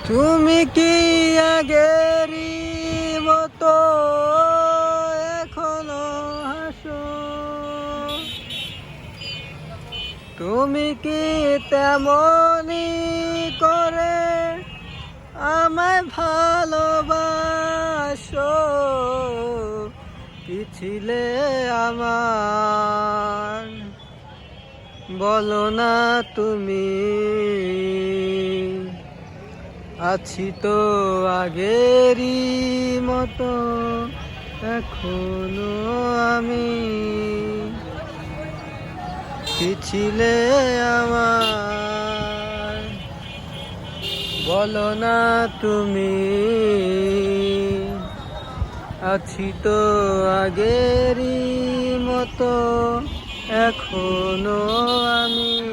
তুমি কি আগেরই মতো এখনো হাসো? তুমি কি তেমনি করে আমায় ভালোবাসো? কি ছিলে আমার বলো না তুমি? আছি তো আগেরই মতো এখনো আমি। কি ছিলে আমার বলো না তুমি? আছি তো আগেরই মতো এখনো আমি।